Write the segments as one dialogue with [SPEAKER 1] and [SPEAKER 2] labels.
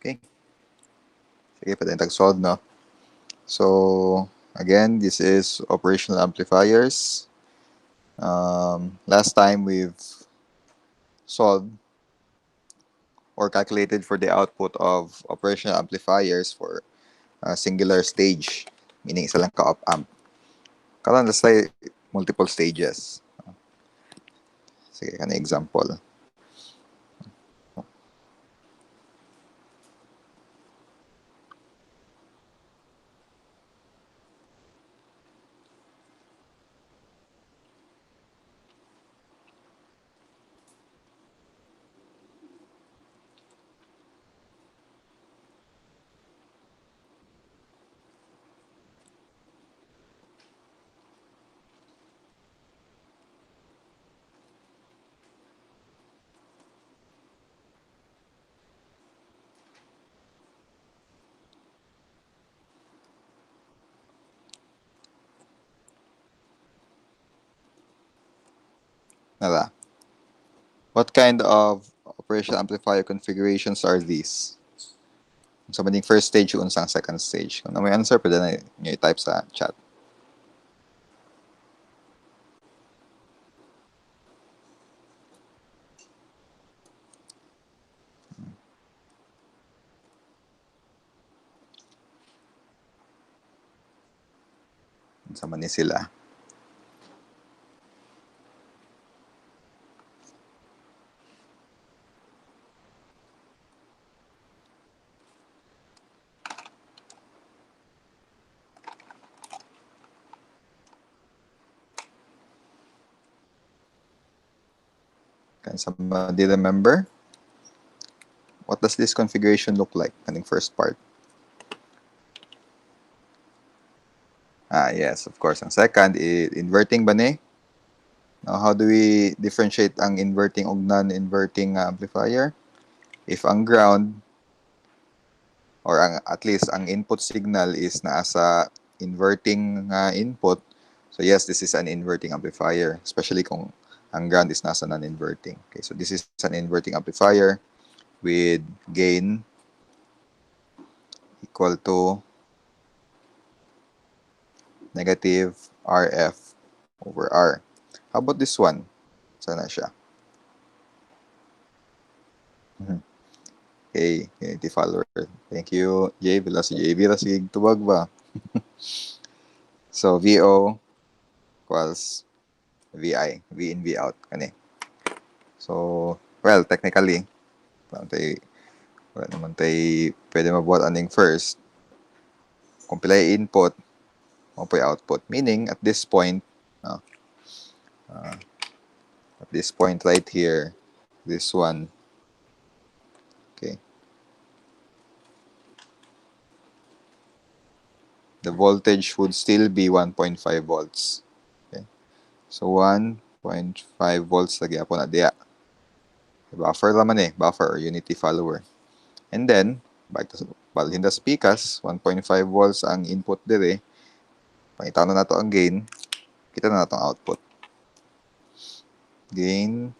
[SPEAKER 1] Okay. Sige, pwede tag-solve, no? So, again, this is operational amplifiers. Last time we've solved or calculated for the output of operational amplifiers for a singular stage, meaning isa lang ka-op amp. Karon, let's say multiple stages. Sige, kan example. Nala. What kind of operational amplifier configurations are these? So, maning first stage yung unsang second stage. Kung na may answer, pwede na nyo i-type sa chat. Sa man ni sila. Can somebody remember? What does this configuration look like? Kaning first part. Yes, of course. Ang second, inverting ba ni? Now, how do we differentiate ang inverting o non-inverting amplifier? If ang ground, or at least ang input signal is nasa inverting input, so yes, this is an inverting amplifier, especially kung ang ground is nasa non-inverting. Okay, so this is an inverting amplifier with gain equal to negative RF over R. How about this one? Sana siya. Okay, unity follower. Thank you, JB. Si JB, sige tubag ba? So, VO equals VI. V in, V out. Kani. So, well, technically, wala naman tayo pwede mabuhat aning first. Kung pila input, mo po output. Meaning, at this point right here, this one, okay, the voltage would still be 1.5 volts. Okay. So, 1.5 volts lagi ako na diya. Buffer laman buffer or unity follower. And then, back to Balhindas Picas, 1.5 volts ang input dire. Pakita na nato ang gain. Kita na nato ang output. Gain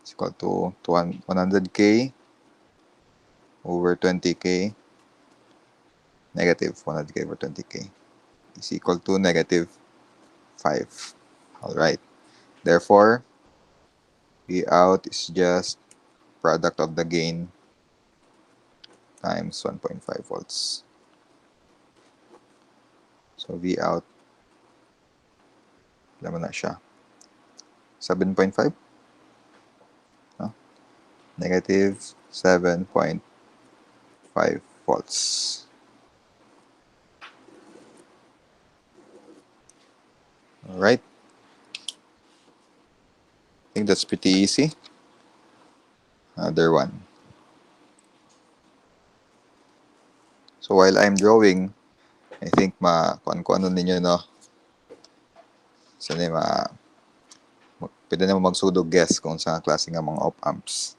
[SPEAKER 1] is equal to 100k over 20k. Negative 100k over 20k is equal to negative 5. Alright. Therefore, V out is just product of the gain times 1.5 volts. So, V out, alam na siya. 7.5? No? Negative 7.5 volts. Alright. I think that's pretty easy. Another one. So, while I'm drawing, I think kung ano ninyo, no? Sana pwede na magsudog guess kung saan klase nga mga op-amps.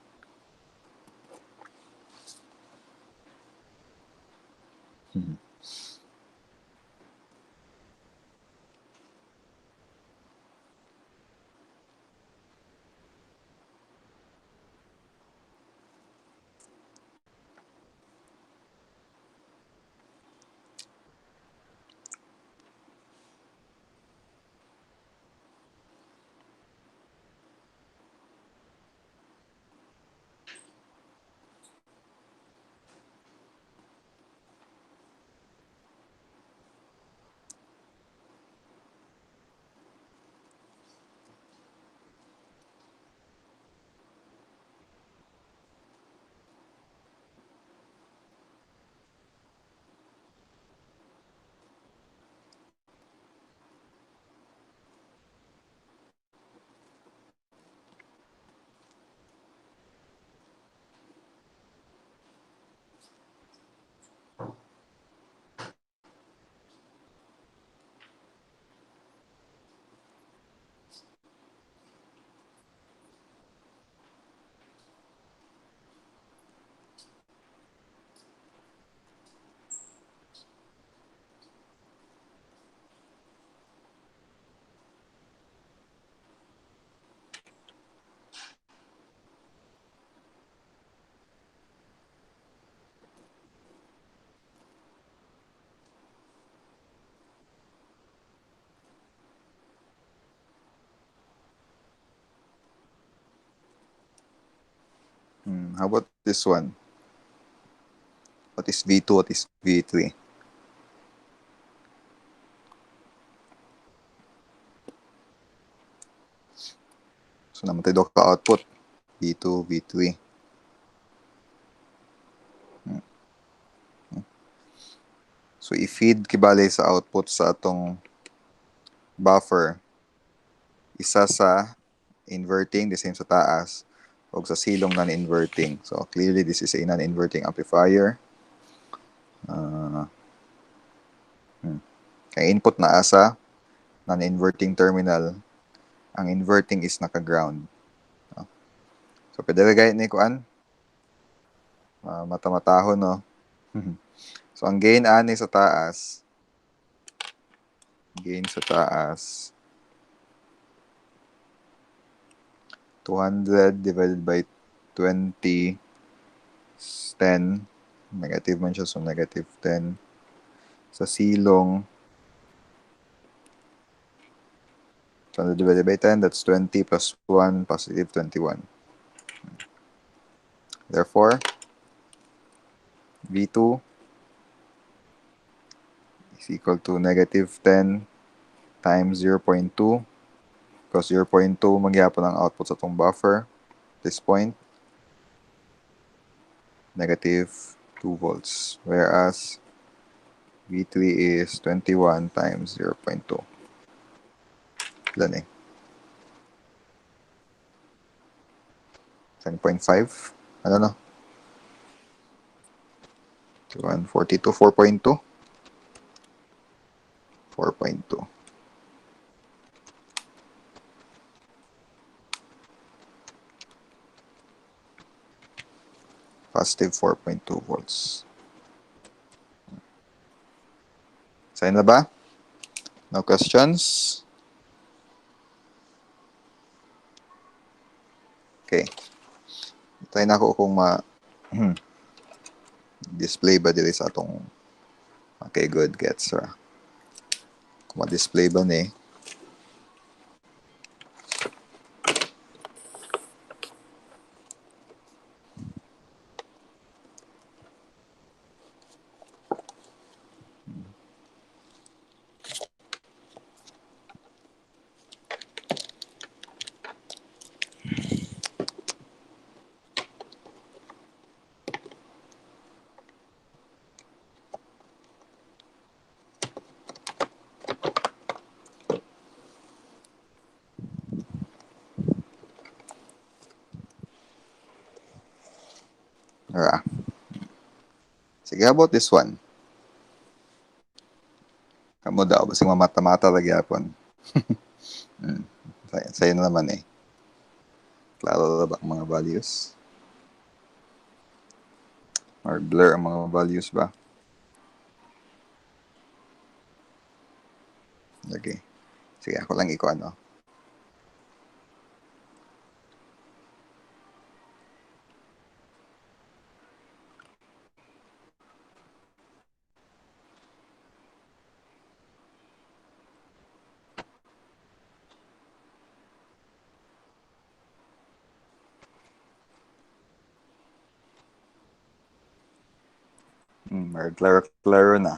[SPEAKER 1] How about this one? What is V2? What is V3? So naman tayo ka output. V2, V3. So i-feed kibali sa output sa atong buffer. Isa sa inverting, the same sa taas, o sa silong non-inverting. So clearly this is a non-inverting amplifier. Kaya input na asa non-inverting terminal, ang inverting is naka-ground. So pwede gayet ni kuan mata-matahon no. So ang gain ani sa taas, gain sa taas 200 divided by 20 is 10. Negative man siya, so negative 10. Sa silong 200 divided by 10, that's 20 plus 1, positive 21. Therefore, V2 is equal to negative 10 times 0.2, because 0.2 magyapon ang output sa itong buffer. This point, negative 2 volts. Whereas, V3 is 21 times 0.2. Ilan eh? 10.5? Ano no? 142, 4.2? 4.2. Positive 4.2 volts. Sign na ba? No questions? Okay. Try na ako kung display ba dili sa atong okay, good gets kung ma-display ba ni sige, how about this one? Kamo daw, basing mamata-mata lagi apon. Sa'yo na naman eh. Klaro ba ang mga values? Or blur ang mga values ba? Okay. Sige, ako lang iko ano. Klaro na.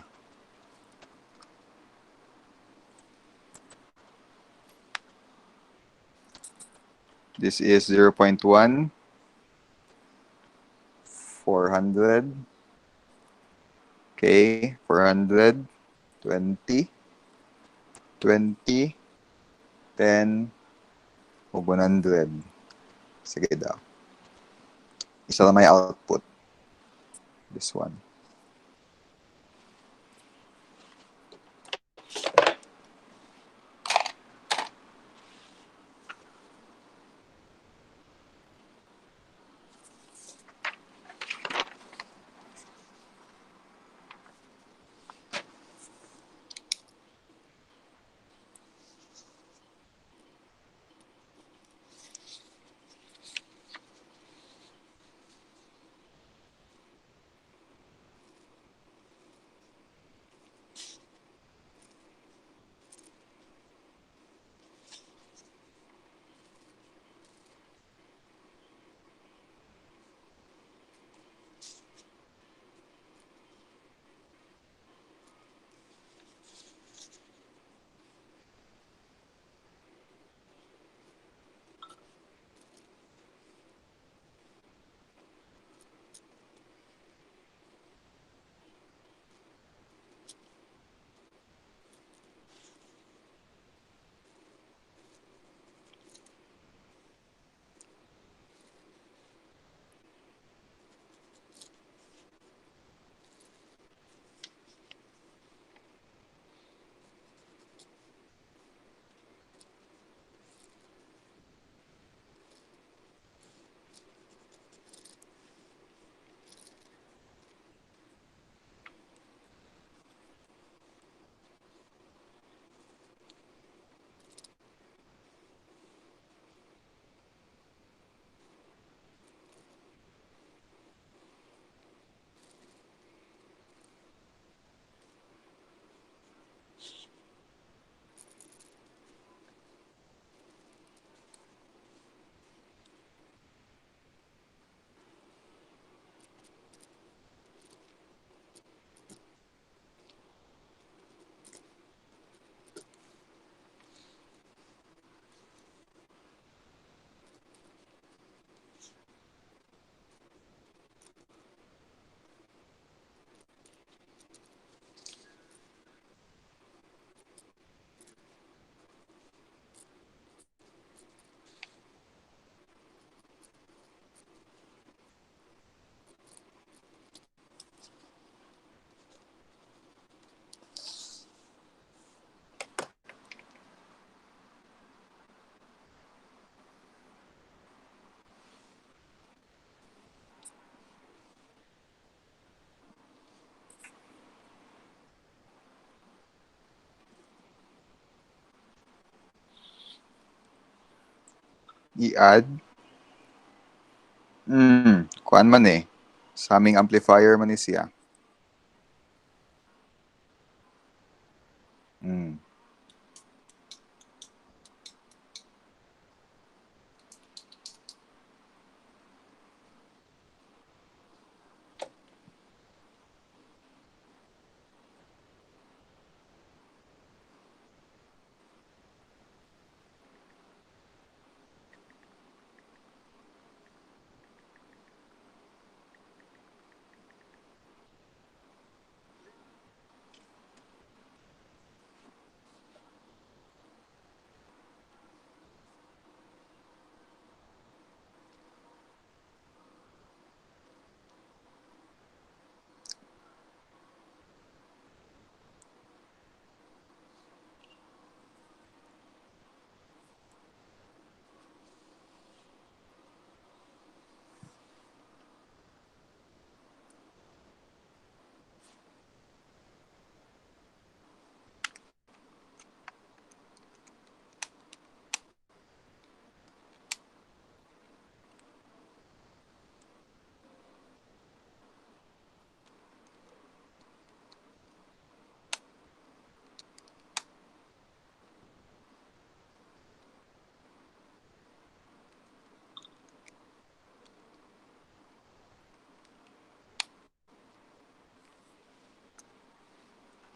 [SPEAKER 1] This is 0.1, 400, okay, 400, 20, 20, 10, o 100. Sige daw. Isa lang may output. This one. I-add. Kuan man eh. Sa aming amplifier man ni siya. Mm.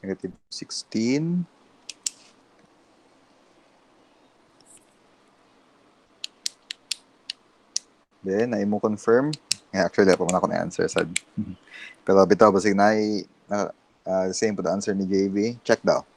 [SPEAKER 1] -16. Then, na mo confirm. Yeah, actually, pa man ako na-answer sad. Pero bitaw, basig same po the answer ni JV. Check daw.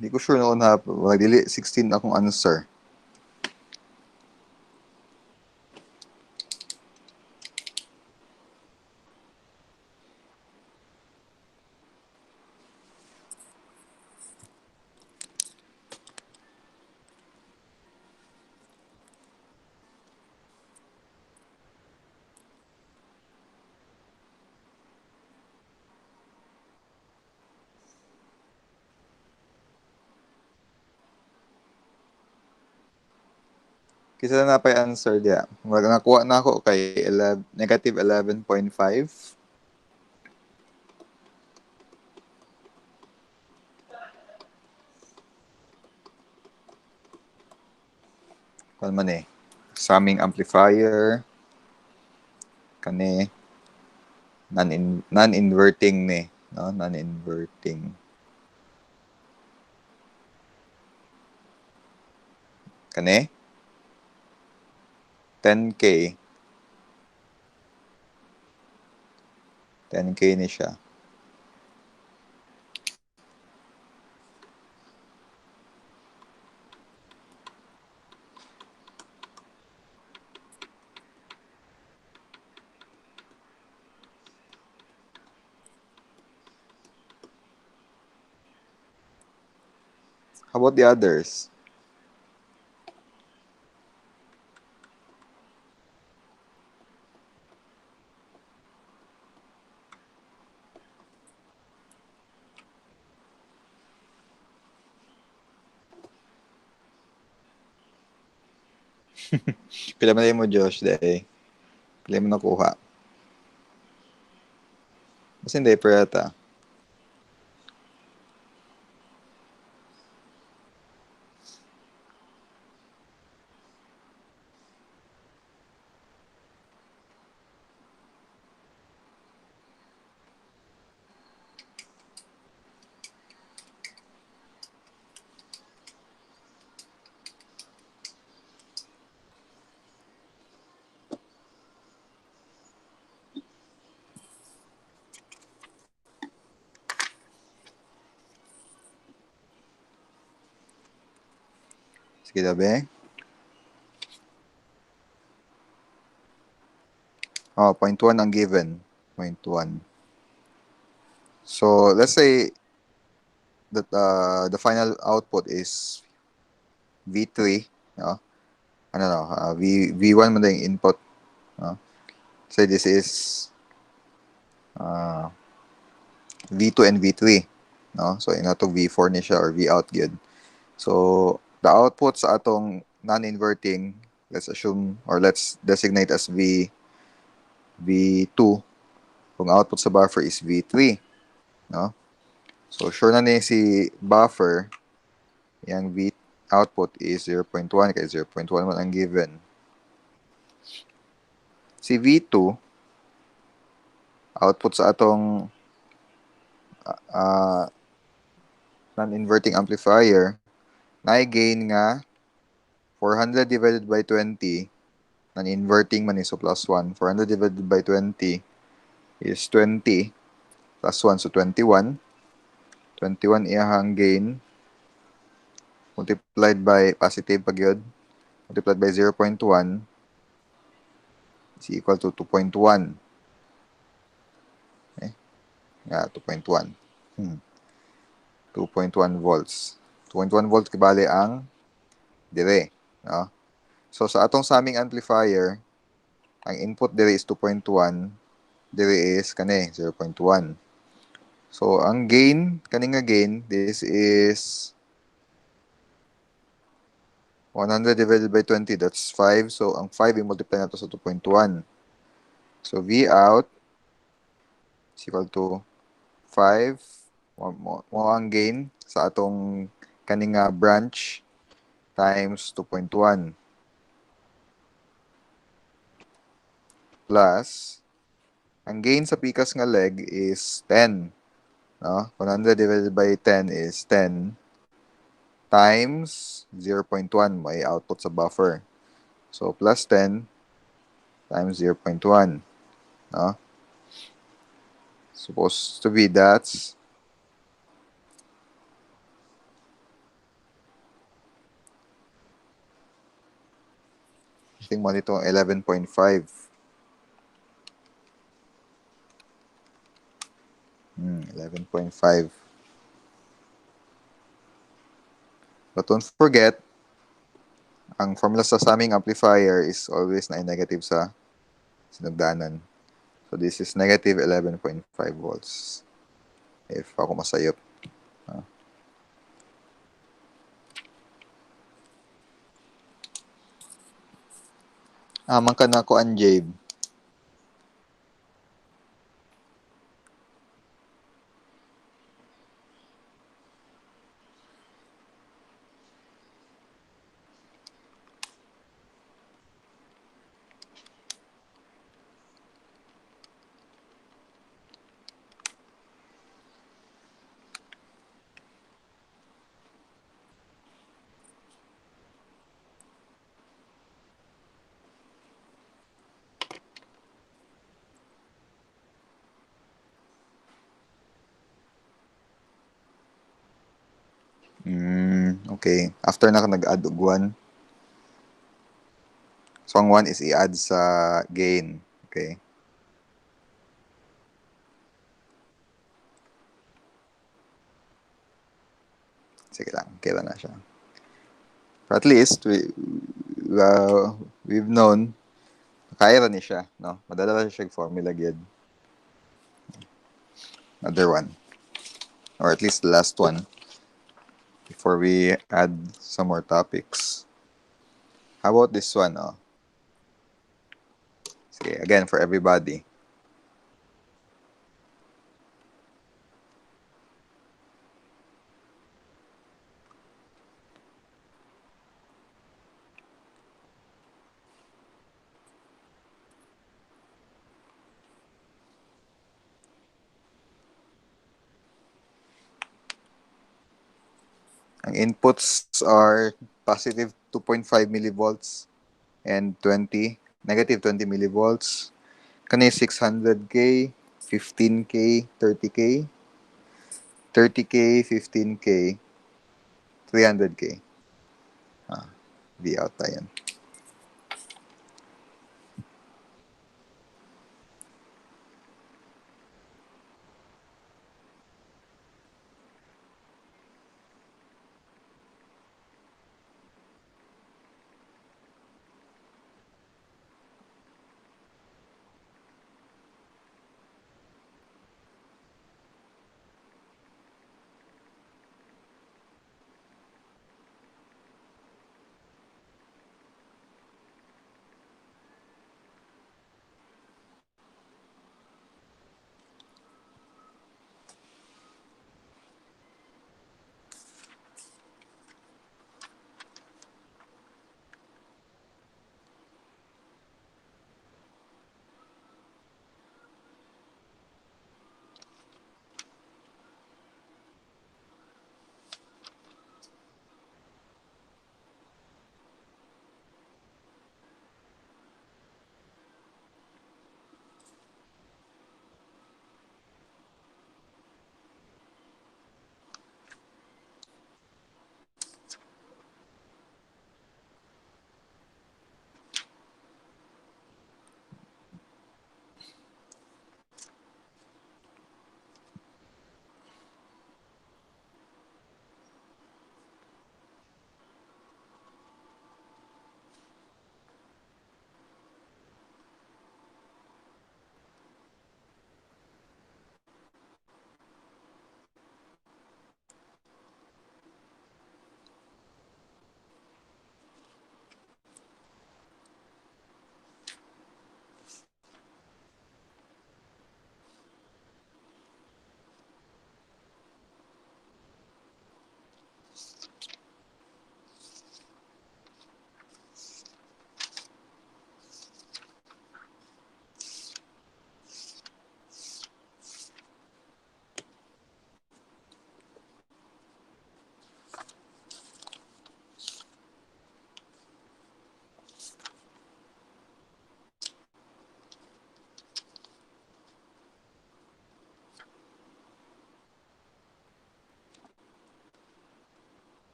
[SPEAKER 1] Di ko sure noon ha. Wala, dili 16 akong answer. Kisa na pa yung answer dia. Wag nakuha na ako kay negative 11.5. Kung man eh. Summing amplifier. Kani. Non-inverting ni. No? Non-inverting. Kani. 10K. 10K ni siya. How about the others? Pila man mo, Josh, dahil. Pila mo nakuha. Kasi hindi, per yata. Sige dabe. Oh, 0.1 ang given. 0.1. So, let's say that the final output is V3. No? Ano no? V1 mo na yung input. No? Say this is V2 and V3. No? So, ina to V4 ni siya or V out yun. So, the output sa atong non-inverting, let's assume or let's designate as V2. Kung output sa buffer is V3. No? So, sure na ni si buffer, yung V output is 0.1 kaya 0.1 man ang given. Si V2, output sa atong non-inverting amplifier, na-gain nga 400 divided by 20, non-inverting man is so plus 1. 400 divided by 20 is 20 plus 1, so 21. 21 iyahang gain multiplied by positive pag yun, multiplied by 0.1 is equal to 2.1. Okay? Yeah, 2.1. 2.1 volts. 2.1 volts kibali ang dire. No? So, sa atong saming amplifier, ang input dire is 2.1, dire is kani 0.1. So, ang gain, kani nga gain, this is 100 divided by 20, that's 5. So, ang 5 i-multiply nato sa 2.1. So, V out is equal to 5. Mo ang gain sa atong kaning nga branch times 2.1 plus ang gain sa pikas nga leg is 10. No? 100 divided by 10 is 10 times 0.1 may output sa buffer. So, plus 10 times 0.1. No? Supposed to be that's I think mo nito 11.5. 11.5. But don't forget, ang formula sa saming amplifier is always na negative sa sinugdanan. So, this is negative 11.5 volts. If ako masayop. Man ka na ko ang Jabe. Okay. After na ka nag-add og 1. So, ang 1 is i-add sa gain. Okay. Sige lang. Kailan na siya. But at least, we've known, kaya ni siya. No? Madala siya formula gyud. Another one. Or at least the last one. Before we add some more topics. How about this one? Oh? Sige, again, for everybody. Ang inputs are positive 2.5 millivolts and negative 20 millivolts. Kani 600K, 15K, 30K, 30K, 15K, 300K. V out tayo.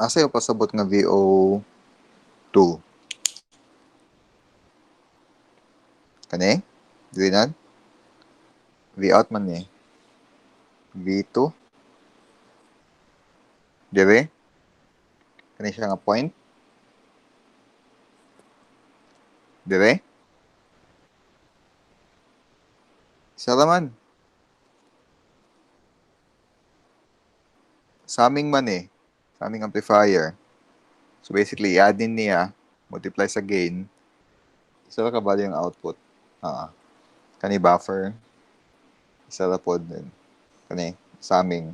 [SPEAKER 1] Asa yung pasabot nga VO2? Kani? Dili na? V out man ni. V2? Dili? Kani siya nga point? Dili? Isa man. Sa aming man eh. Sa aming amplifier. So basically, i-add din niya, multiply sa gain, isa ka bali yung output. Kani buffer, isa la pod din. Kani, sa aming.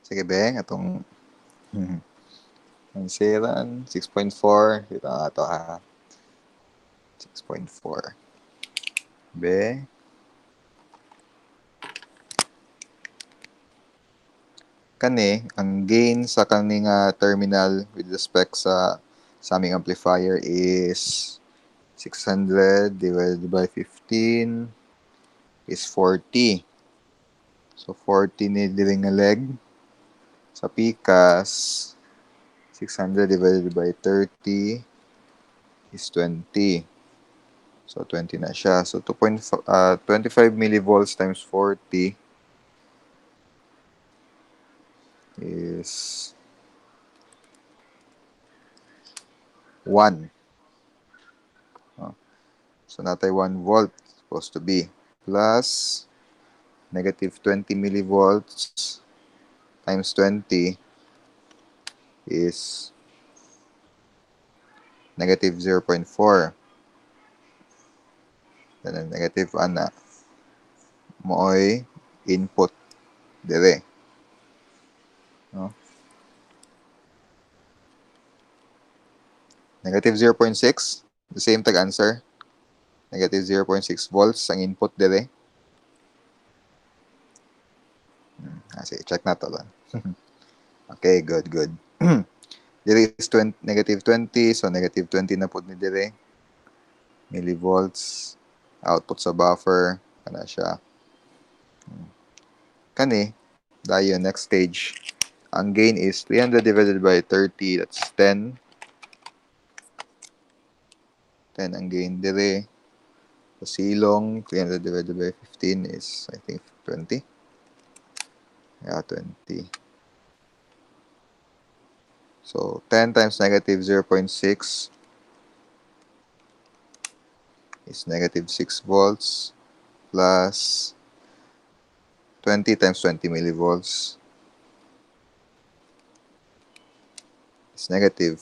[SPEAKER 1] Sige, Beng, atong ang siran, 6.4. Dito nga ito ha. 6.4. Be. Kani, ang gain sa kaning terminal with respect sa aming amplifier is 600 divided by 15 is 40. So, 40 ni dili nga leg. Sa PCAS, 600 divided by 30 is 20. So, 20 na siya. So, 25 millivolts times 40 is 1. So, natay 1 volt supposed to be. Plus, negative 20 millivolts times 20 is negative 0.4. Then, ang negative ana, mooy input dire. No? Negative 0.6, the same tag answer. Negative 0.6 volts ang input dire. Sige, check na to lang. Okay, good. Dire is negative 20, so negative 20 na po ni dire. Millivolts, output sa buffer, kana siya. Kani, dayon next stage. Ang gain is 300 divided by 30, that's 10. 10 ang gain dire. So, silong, 300 divided by 15 is, I think, 20. Yeah, 20. So, 10 times negative 0.6 is negative 6 volts plus 20 times 20 millivolts is negative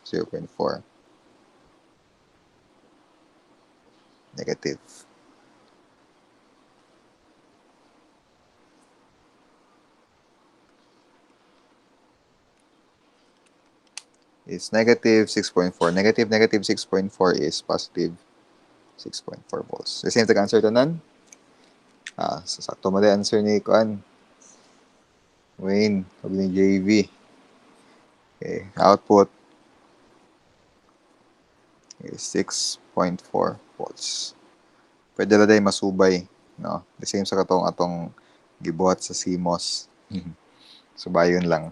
[SPEAKER 1] 0.4. Negative. Is negative 6.4. Negative 6.4 is positive 6.4 volts. The same tag answer to none? So sakto mo din answer ni Kuan. Wayne, sabi ni JV. Okay, output is 6.4 volts. Pwede na day masubay, no? The same sa atong gibuhat sa CMOS. Subayon lang.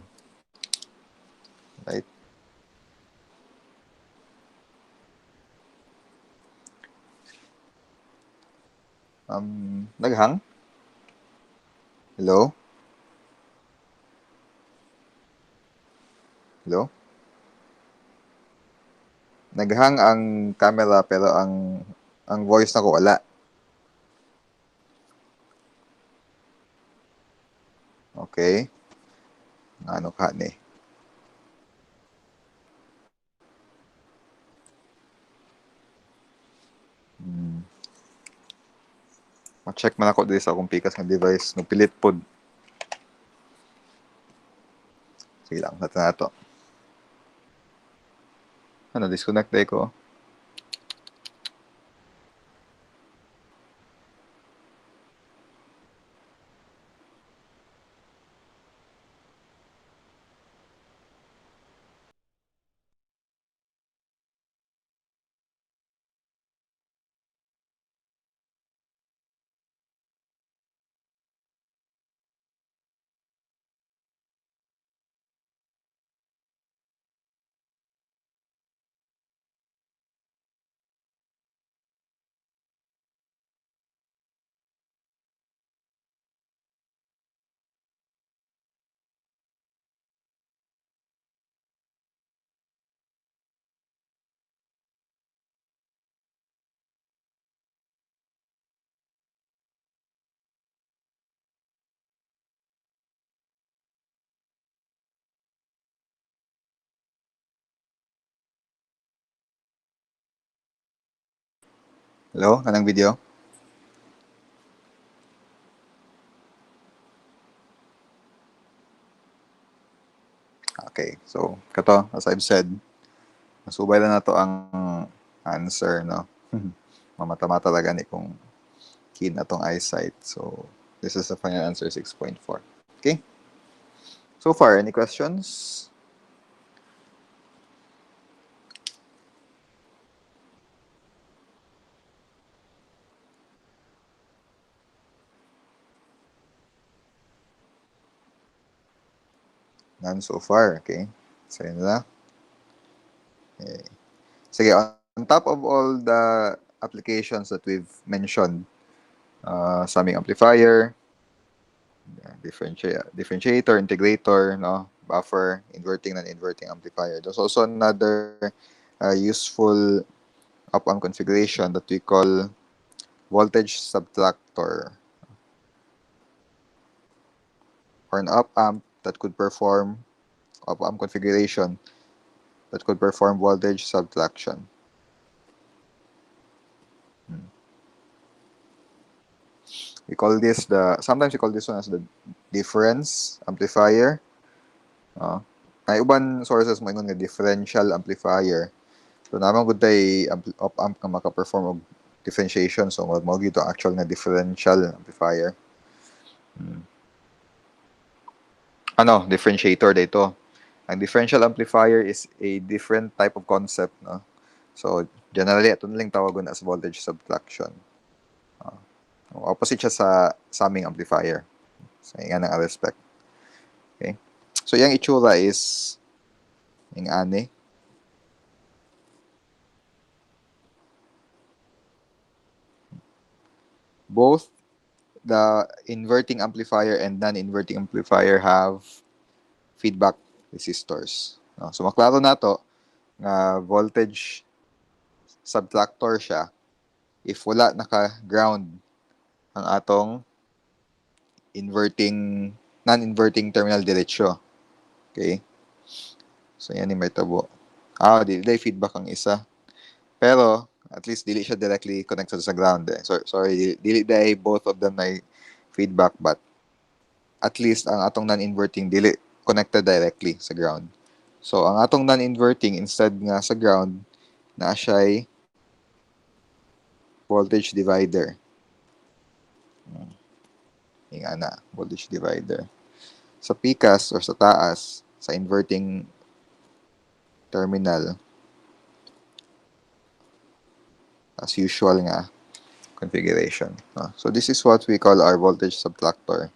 [SPEAKER 1] Right? Naghang? Hello? Hello? Naghang ang camera pero ang voice na ko wala. Okay? Ano ka ni? Hmm. Ma-check man ako dito sa akong pikas nga device. Nagpilit pod. Sige lang, natin na to. Ano, disconnect day ko. Hello? Anong video? Okay. So, kato, as I've said, masubay na to ang answer, no? Mamata-mata talaga ni kung keen na tong eyesight. So, this is the final answer, 6.4. Okay? So far, any questions? None so far. Okay. So, yun na. Okay. Sige, on top of all the applications that we've mentioned, summing amplifier, differentiator, integrator, no, buffer, inverting, non-inverting amplifier. There's also another useful op-amp configuration that we call voltage subtractor, or an op-amp that could perform op-amp configuration that could perform voltage subtraction. Sometimes we call this one as the difference amplifier. May uban sources mo ingon nga differential amplifier. So naman gud tay op-amp nga maka-perform og differentiation, so mo gito actual nga differential amplifier. Differentiator dito. Ang differential amplifier is a different type of concept, no? So generally ato nalang tawagon as voltage subtraction. Opposite siya sa summing amplifier. So nga nang respect. Okay? So yung itsura is yung ani. Both the inverting amplifier and non-inverting amplifier have feedback resistors. No? So maklaro na to nga voltage subtractor siya if wala naka-ground ang atong inverting non-inverting terminal diretsyo. Okay? So yan yung may tabo. Dili feedback ang isa. Pero at least dili siya directly connected sa ground eh. Sorry, dili both of them na feedback, but at least ang atong non-inverting dili connected directly sa ground. So ang atong non-inverting instead nga sa ground na siya'y voltage divider. Yung ana, voltage divider. Sa PCAS or sa taas, sa inverting terminal, as usual nga configuration. So this is what we call our voltage subtractor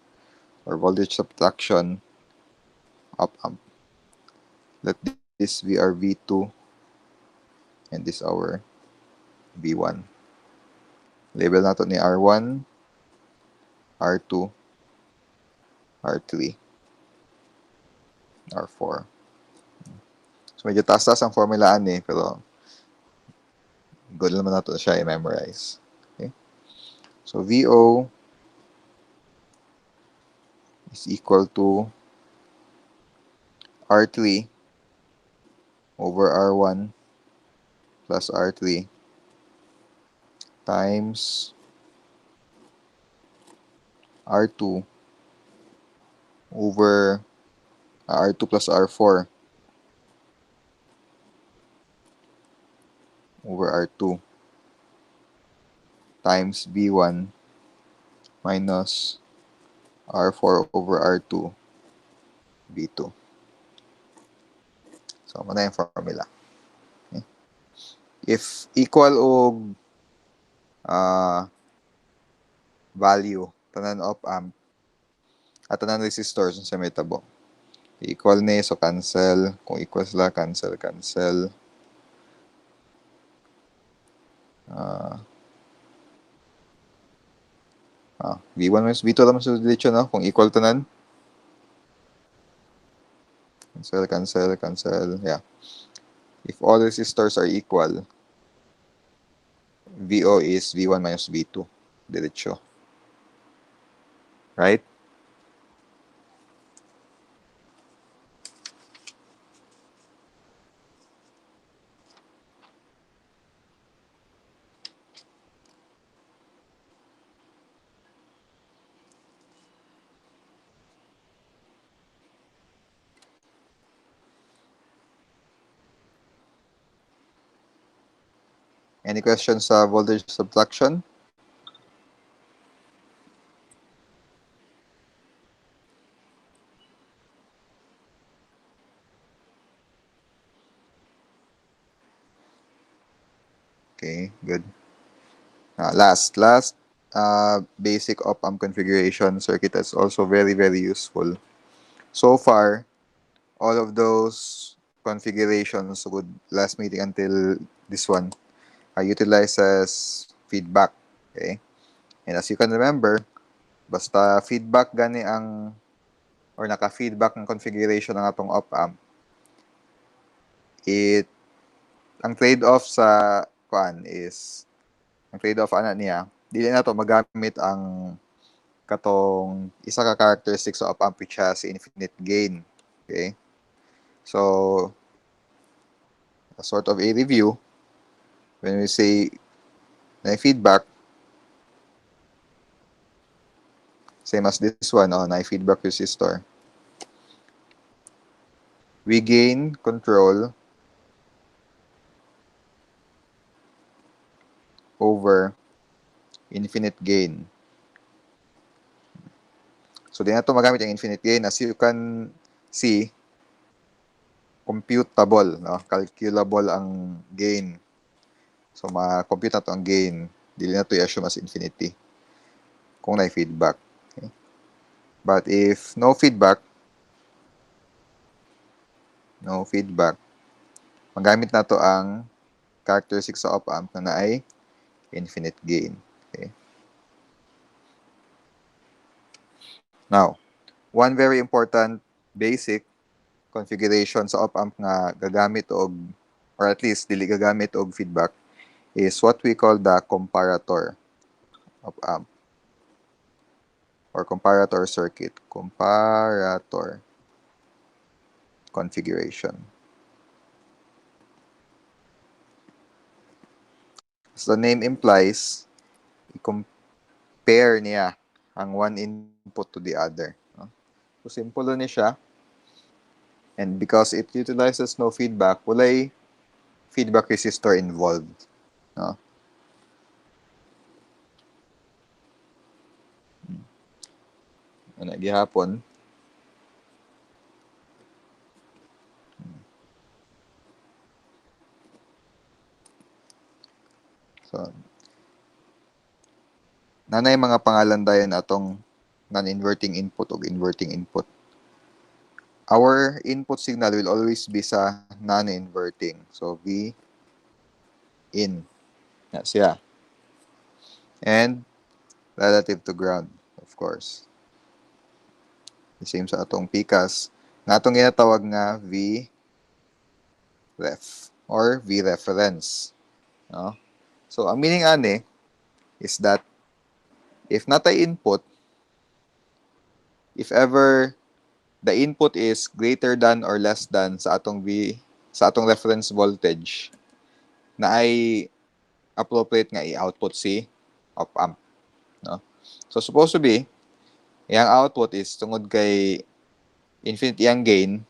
[SPEAKER 1] or voltage subtraction op-amp. Let this be our V2 and this our V1. Label nato ni R1, R2, R3, R4. So medyo taas-taas ang formula ani, pero good naman nato siya i-memorize. Okay? So VO is equal to R3 over R1 plus R3 times R2 over R2 plus R4 over R2 times V1 minus R4 over R2 V2. So, ano yung formula? Okay. If equal og value tanan op amp at tanan resistors sa may tabo. Equal ni, so cancel. Kung equal sila, cancel. V1 minus V2 naman sa dito, no? Kung equal tanan. Cancel. Yeah. If all resistors are equal, VO is V1 minus V2. Diretso. Right? Any questions sa voltage subtraction? Okay, good. Last basic op-amp configuration circuit is also very, very useful. So far, all of those configurations would last meeting until this one utilizes feedback. Okay? And as you can remember, basta feedback gani ang or naka-feedback ng configuration ng atong op-amp, ang trade-off sa ang trade-off niya, dili na to magamit ang katong isa ka characteristic sa op-amp which has infinite gain. Okay? So, a sort of a review, when we say na feedback, same as this one, na feedback resistor, we gain control over infinite gain. So, di na ito magamit ang infinite gain. As you can see, computable, no? Calculable ang gain. So, ma-compute na ito ang gain. Dili na ito i-assume as infinity kung na feedback. Okay? But if no feedback, magamit na ito ang characteristic sa op-amp na ay infinite gain. Okay? Now, one very important basic configuration sa op-amp nga gagamit og, or at least dili gagamit og feedback, is what we call the comparator op-amp or comparator circuit. Comparator configuration. As the name implies, i-compare niya ang one input to the other. No? So, simple ni siya. And because it utilizes no feedback, walay feedback resistor involved. No? Ano, gihapon. So, nanay mga pangalan dayon atong non-inverting input o inverting input. Our input signal will always be sa non-inverting. So, V in. Na siya. And relative to ground, of course. The same sa atong PCAS. Na atong ginatawag nga V ref or V reference. No? So, ang meaning is that if natay input, if ever the input is greater than or less than sa atong reference voltage na ay appropriate nga i-output si op amp, no? So supposed to be yang output is tungod kay infinity ang gain,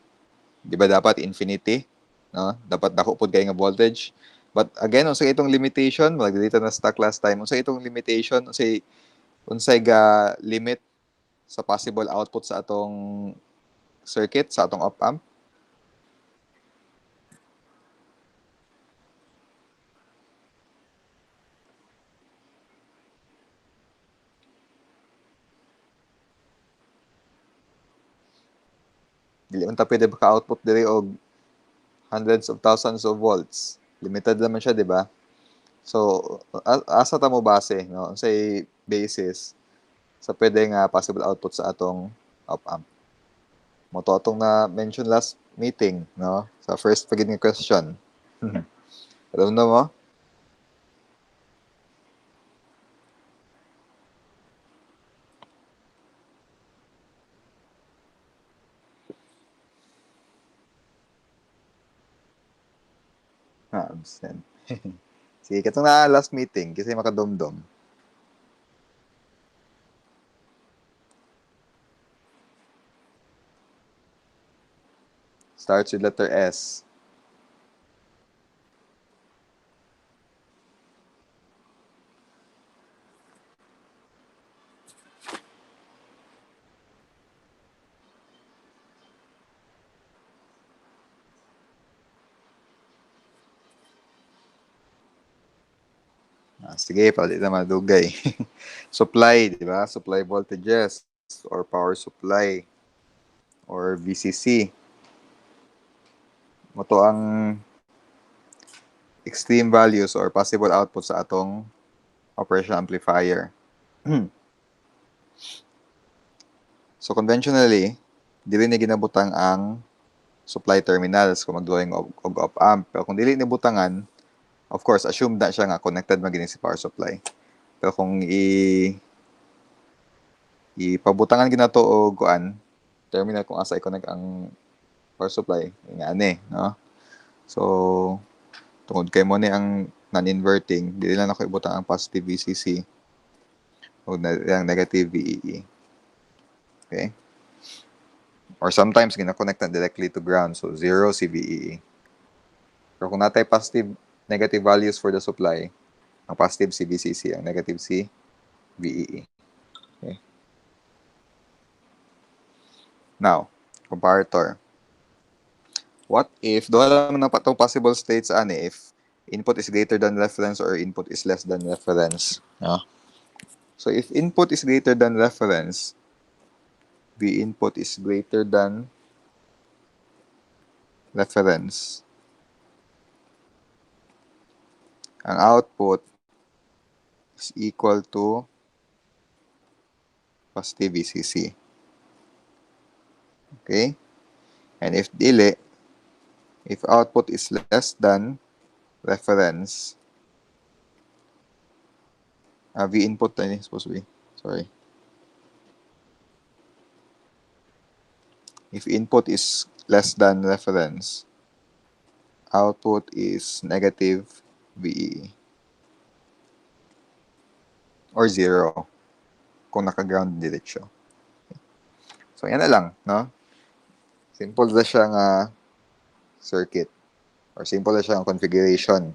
[SPEAKER 1] di ba dapat infinity, no? Dapat dako pud kay nga voltage. But again, unsay itong limitation, magdito na stock last time, unsay itong limitation, unsay ga limit sa possible output sa atong circuit, sa atong op amp. Dili man ta pwede maka-output diri og hundreds of thousands of volts. Limited naman siya, di ba? So, asa ta mo base, no? Unsay basis sa pwede nga possible output sa atong op amp. Mo to atong na mention last meeting, no? Sa first pagid nga question. Alam na mo? Absent. Sige, katong na last meeting kasi makadumdum. Starts with letter S. Sige, palit na madugay. Supply, di ba? Supply voltages or power supply or VCC. Mo to ang extreme values or possible output sa atong operation amplifier. So conventionally, dili ni ginabutang ang supply terminals kung mag-drawing og op amp. Pero kung dili ni butangan, of course, assume na siya nga connected magini si power supply. Pero kung ipabutangan ginato og kuan, terminal kung asa i-connect ang power supply, ingani, no? So, tungod kay mo ni ang non-inverting, dili lang ako ibutang ang positive VCC o ang negative VEE. Okay? Or sometimes, gina-connect na directly to ground. So, 0 si VEE. Pero kung natay positive, negative values for the supply, ang positive si VCC, ang negative si VEE. Okay? Now, comparator. What if, doon lang na patong possible states ani, if input is greater than reference or input is less than reference. No? So, if input is greater than reference, V input is greater than reference, ang output is equal to positive VCC. Okay? And if dili, if output is less than reference, V input na supposed to be, sorry. If input is less than reference, output is negative VEE. Or 0 kung naka-ground diretsyo. So, yan na lang, no? Simple na siya nga circuit or simple na siya ang configuration.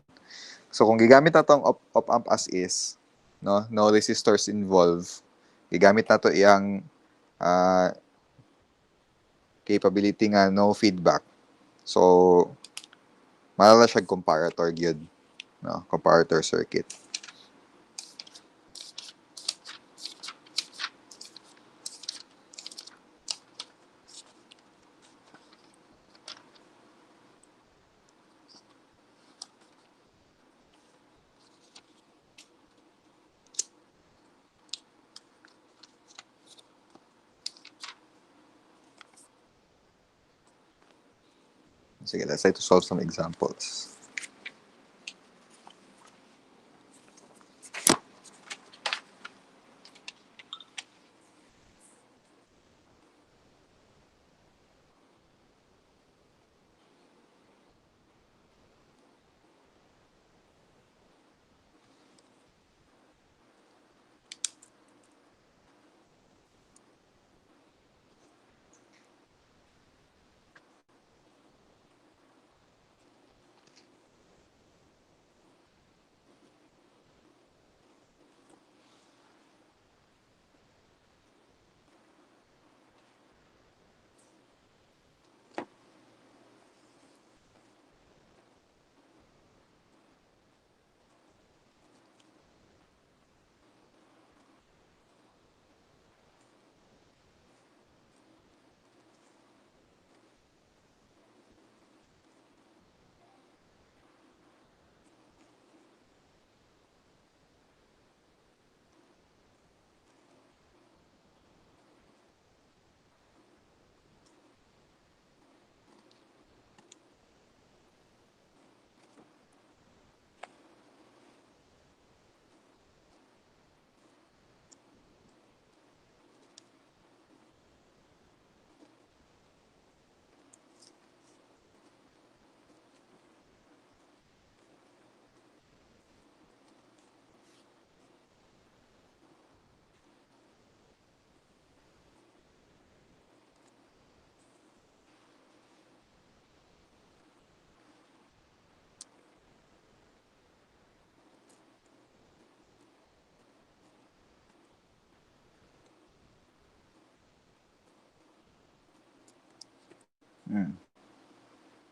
[SPEAKER 1] So, kung gigamit na itong op amp as is, no resistors involved, gigamit na ito iyang capability nga no feedback. So, malala siya comparator gyud, no? Comparator circuit. Sige, let's try to solve some examples.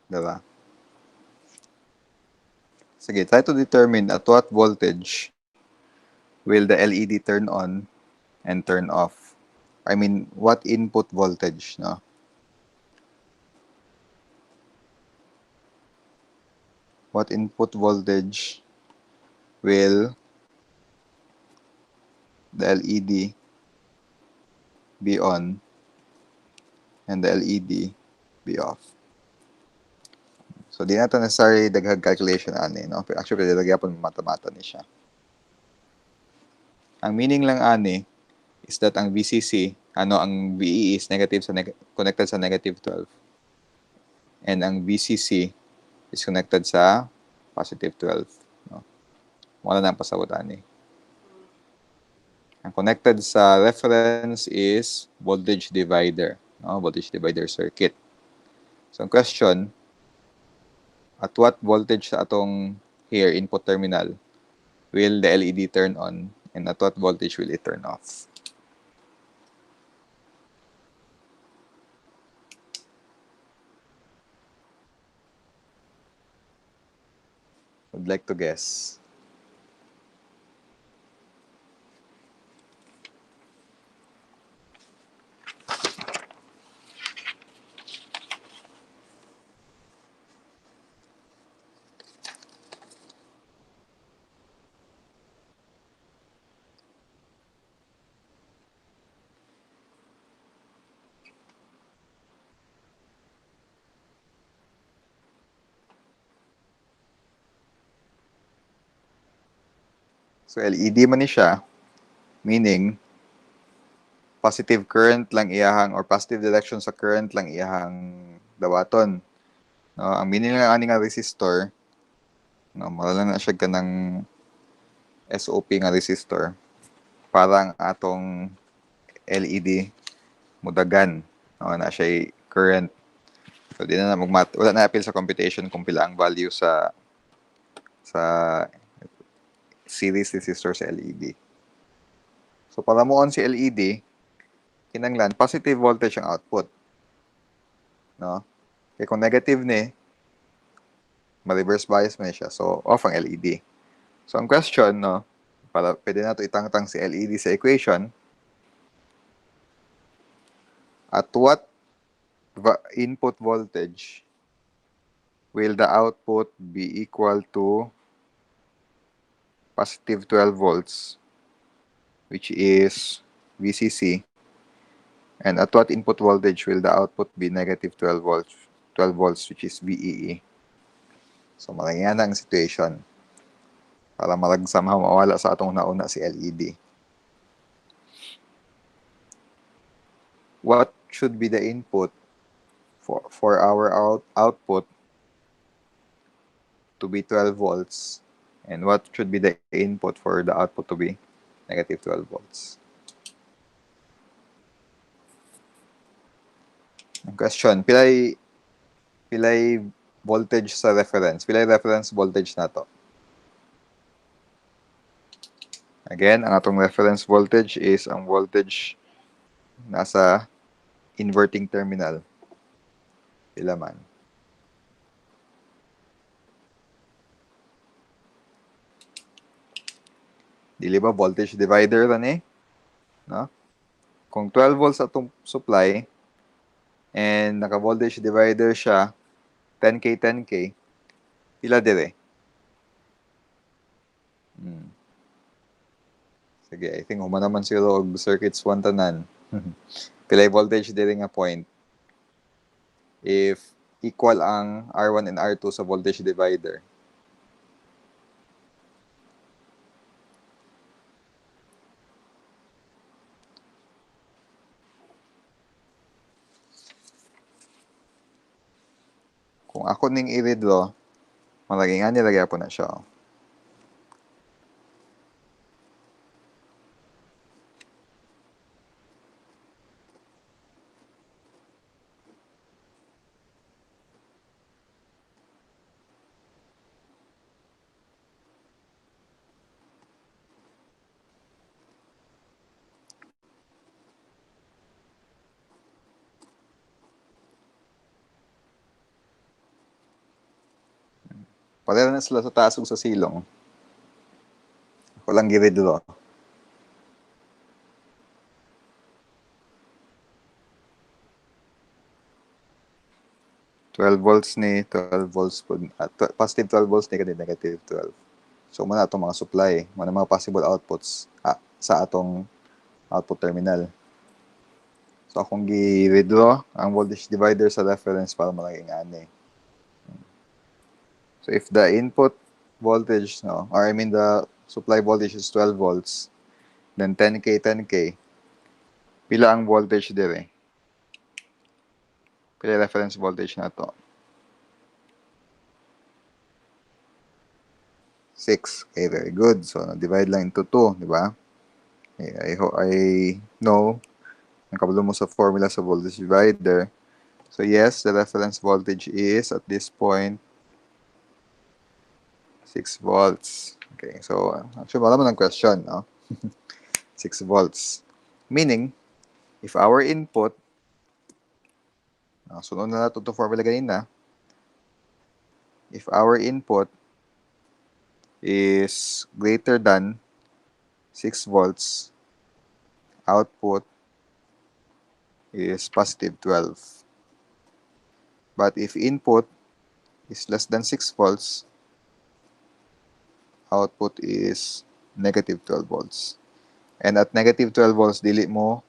[SPEAKER 1] Diba? Sige, try to determine at what voltage will the LED turn on and turn off. I mean, what input voltage, no? What input voltage will the LED be on and the LED be off? So, di natin necessary daghag calculation ani, no? Pero actually, pwede lagyan po mata-mata ni siya. Ang meaning lang ani is that ang VCC, ang VEE is negative connected sa negative 12. And ang VCC is connected sa positive 12. No? Wala nang pasabot ani. Ang connected sa reference is voltage divider, no? Voltage divider circuit. So, ang question, at what voltage sa atong here input terminal will the LED turn on and at what voltage will it turn off? Would like to guess. So, LED man ni siya, meaning positive current lang iyahang or positive direction sa current lang iyahang dawaton. No, ang meaning lang ani nga resistor, no, mala lang na siya kanang SOP nga resistor para ang atong LED mudagan, no, na siya current. So di na wala na appeal sa computation kung pila ang value sa series resistor sa LED. So para mo on si LED, kinanglan positive voltage ang output. No? Kaya kung negative ni, ma-reverse bias man siya. So off ang LED. So ang question, no, para pwede na ito itangtang si LED sa equation, at what input voltage will the output be equal to positive 12 volts, which is VCC, and at what input voltage will the output be negative 12 volts, which is VEE. So, malangyan ang situation para somehow mawala sa atong nauna si LED. What should be the input for our output to be 12 volts, and what should be the input for the output to be negative 12 volts? Ang question, pilay voltage sa reference. Pilay reference voltage na to. Again, ang atong reference voltage is ang voltage nasa inverting terminal. Pila man. Dili ba voltage divider ran eh? No? Kung 12 volts atong supply and naka-voltage divider siya 10K 10K, pila dire? Sige, I think human naman siguro og circuits 1 tanan. Pilay voltage dire nga point if equal ang R1 and R2 sa voltage divider. Kung ako ning i-redraw, malagay nga nilagay po na siya. Pareha na sila sa taas ug sa silong. Ako lang gi-redraw. 12 volts ni 12 volts po. Positive 12 volts ni kani negative 12. So muna atong mga supply, mga possible outputs sa atong output terminal. So akong gi-redraw ang voltage divider sa reference para malaging ani. So if the input voltage, no, or I mean the supply voltage is 12 volts, then 10K, 10K, pila ang voltage dire? Pila reference voltage na to? 6. Okay, very good. So, divide lang into 2, di ba? Okay, I know, nakabalo mo sa formula sa voltage divider. So, yes, the reference voltage is, at this point, 6 volts. Okay, so, actually, wala mo ng question, no? 6 volts. Meaning, if our input, sunod na natin itong formula ganina, if our input is greater than 6 volts, output is positive 12. But if input is less than 6 volts, output is negative 12 volts. And at negative 12 volts, dili mo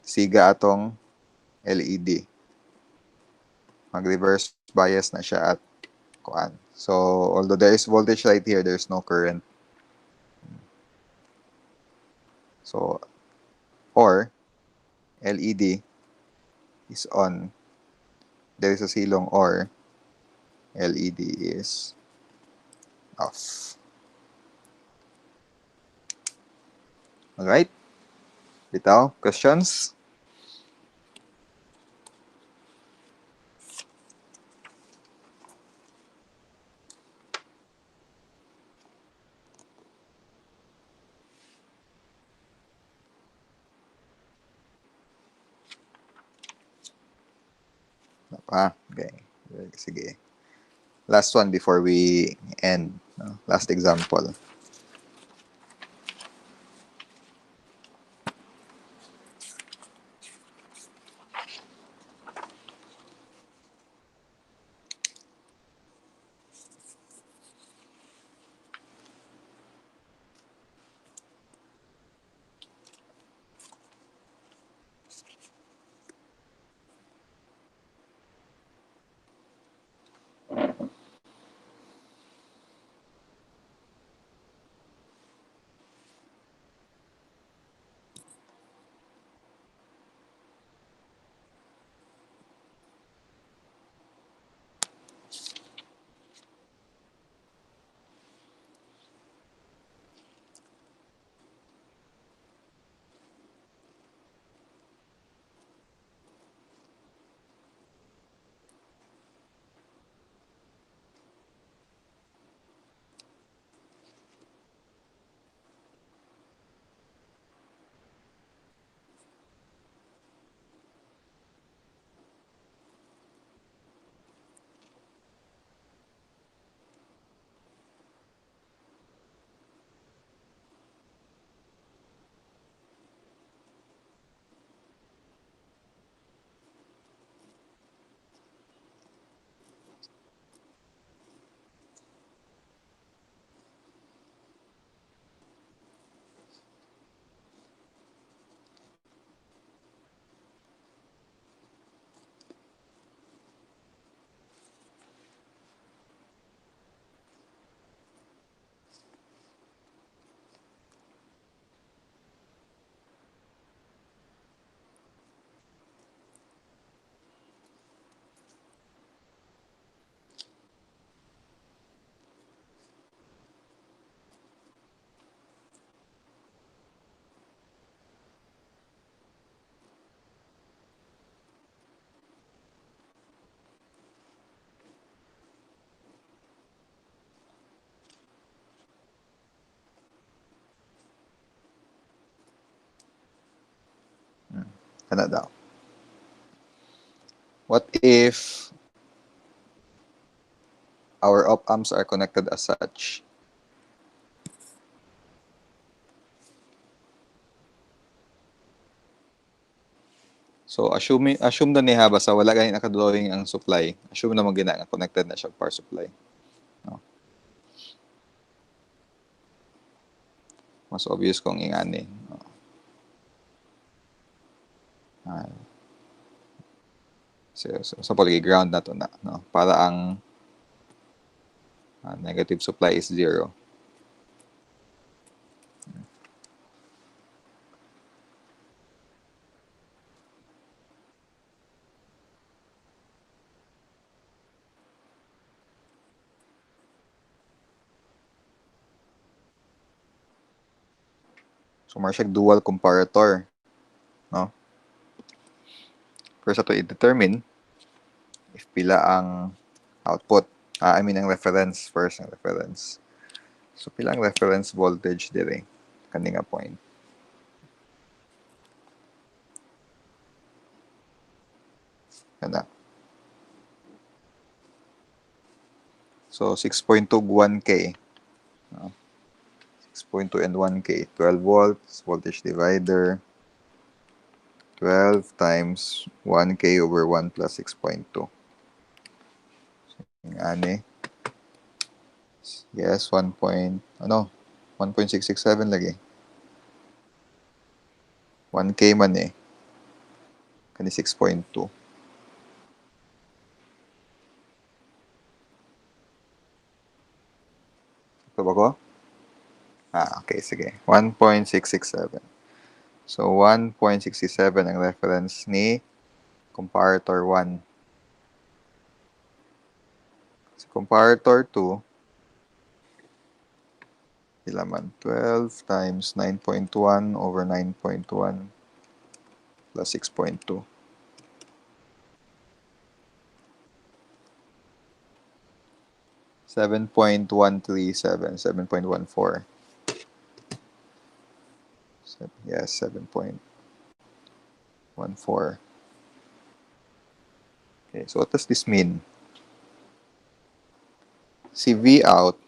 [SPEAKER 1] siga atong LED. Mag-reverse bias na siya at kuan. So, although there is voltage right here, there's no current. So, or LED is on. There is a silong or LED is off. Alright? Bitaw, questions? Okay. Sige. Last one before we end. Last example. Ano daw? What if our op-amps are connected as such. So assume na niya basta wala gani nakadrawing ang supply. Assume na magina nga connected na siya power supply. No? Mas obvious kung ingani. No? So ground na to na, no? Para ang negative supply is 0. So more siya dual comparator, no? First ato i-determine if pila ang output. Ang reference first, ang reference. So pila ang reference voltage dire kani nga point. Kana. So 6.2 1K. 6.2 and 1K. 12 volts, voltage divider. 12 times 1K over 1 plus 6.2. So, ani. Yes, 1.667 lagi. 1K man eh. Kani 6.2. Ito ba ko? Okay, sige. 1.667. So, 1.67 ang reference ni comparator 1. Si comparator 2, ilaman 12 times 9.1 over 9.1 plus 6.2. 7.137, 7.14. Yes, 7.14. Okay, so what does this mean? Si Vout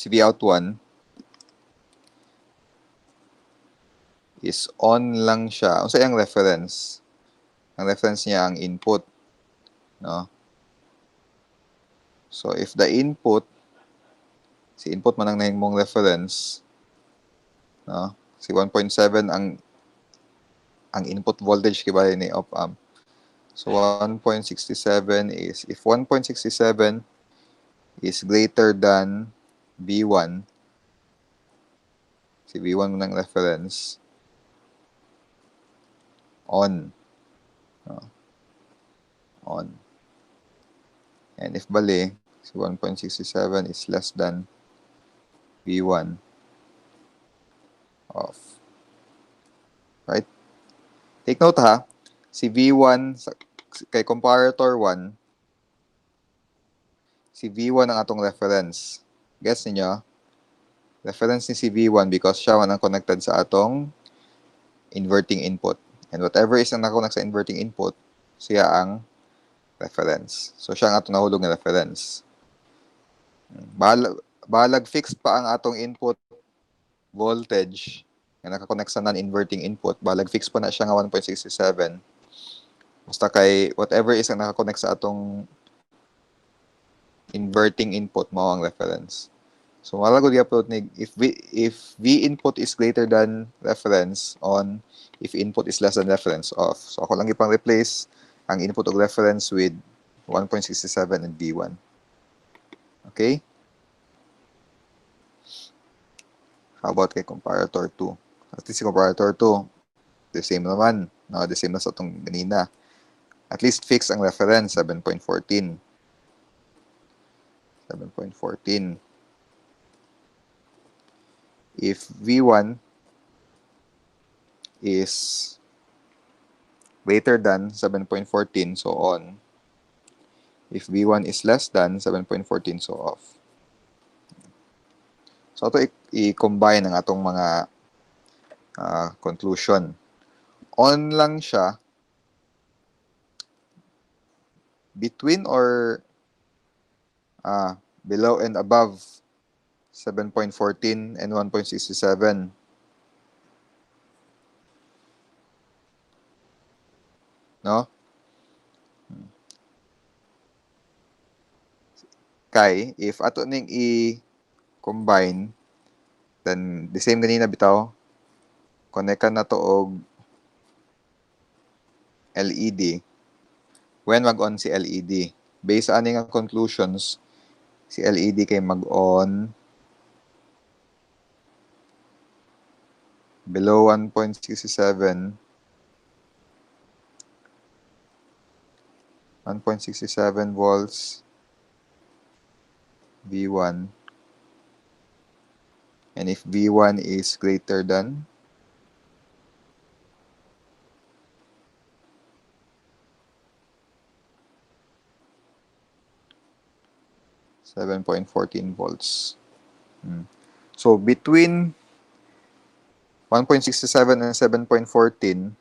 [SPEAKER 1] 1 is on lang siya. Unsa ang reference? Ang reference niya ang input, no? So if the input, si input man ang nahimong reference, no? Si 1.7 ang input voltage kibali ni op-amp. So 1.67 is, if 1.67 is greater than V1, si V1 ng reference, on. No? On. And if bali, si 1.67 is less than V1, off. Right? Take note ha, si V1, kay comparator 1, si V1 ang atong reference. Guess niyo? Reference ni si V1 because siya man ang connected sa atong inverting input. And whatever is ang nakonect sa inverting input, siya ang reference. So siya ang atong nahulog na reference. Balag fixed pa ang atong input voltage nga nakakonect sa non-inverting input. Balag fixed pa na siya nga 1.67. Basta kay whatever is ang nakakonect sa atong inverting input mo ang reference. So wala ko di-upload ni if V input is greater than reference on, if input is less than reference off. So ako lang ipang replace ang input of reference with 1.67 and V1. Okay? How about kay comparator 2? At least si comparator 2, the same naman. No, the same na sa itong ganina. At least fix ang reference, 7.14. 7.14. If V1 is greater than 7.14, so on. If V1 is less than 7.14, so off. So ito i-combine ang atong mga conclusion. On lang siya between or below and above 7.14 and 1.67. No? Kay, if ato ning i-combine, then the same ganina bitaw, connect na to og LED. When mag-on si LED? Based sa aning conclusions, si LED kay mag-on below 1.67 volts V1, and if V1 is greater than 7.14 volts. So between 1.67 and 7.14,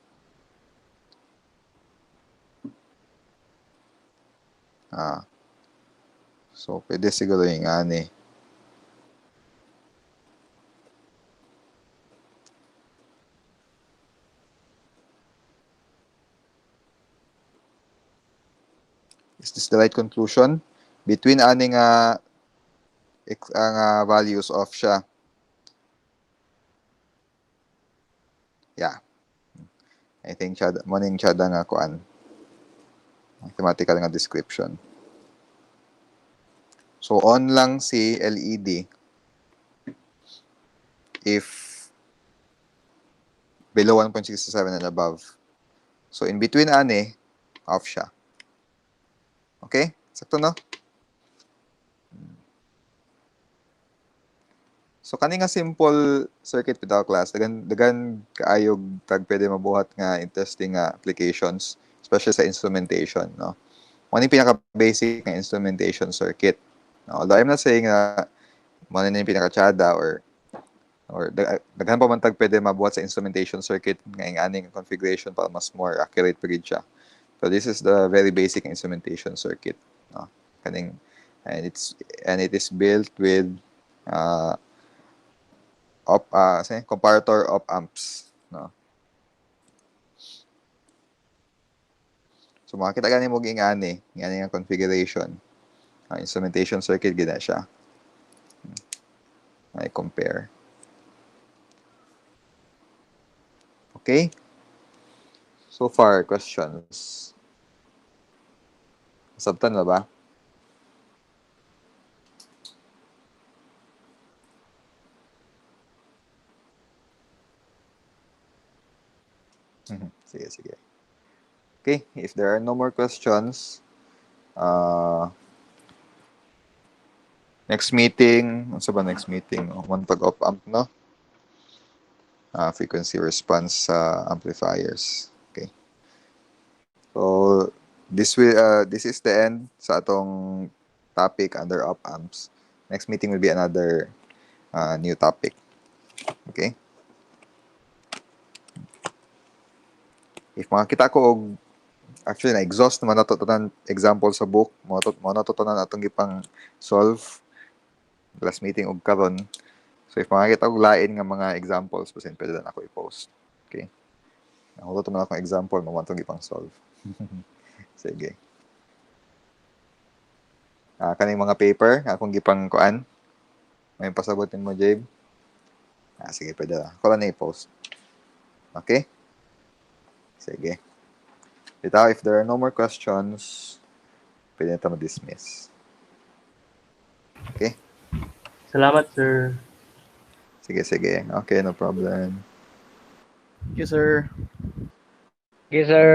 [SPEAKER 1] so pwede siguro yung ani. Is this the right conclusion? Between aning values of siya. Yeah. I think morning siya nga kuan. Mathematical nga description. So on lang si LED if below 1.67 and above. So in between ani, off siya. Okay? Sakto no? So kani nga simple circuit bitaw class, dagan kaayog tag pwede mabuhat nga interesting nga applications, especially sa instrumentation, no. Mo ni pinaka basic nga instrumentation circuit. No? Although I'm not saying na mo ni pinaka tsada or daghan pa man tag pwede mabuhat sa instrumentation circuit nga aning configuration para mas more accurate pa gid siya. So this is the very basic instrumentation circuit, no. Kaning and it is built with comparator op amps, no. So makita gani mo gingani nga configuration. Instrumentation circuit gina siya. I compare. Okay? So far, questions. Sabtan na ba? Sige. Okay, if there are no more questions, next meeting, ano ba next meeting? One pag-op amp, no? Frequency response amplifiers. Okay. So this is the end sa atong topic under op amps. Next meeting will be another new topic. Okay? If makakita ko og actually na-exhaust naman nato tanan example sa book, mo natutunan atong gipang solve last meeting og karon. So if makakita og lain nga mga examples, basin pwede na ako i-post. Okay? Nahulo naman akong example, mo atong gipang solve. Sige. Kaning mga paper, akong gipang kuan. May pasagutin mo, Jabe? Sige, pwede na. Ako lang na i-post. Okay? Sige. Bitaw, if there are no more questions, pwede na ma-dismiss. Okay?
[SPEAKER 2] Salamat, sir.
[SPEAKER 1] Sige. Okay, no problem.
[SPEAKER 3] Thank you, sir.
[SPEAKER 2] Yes, sir.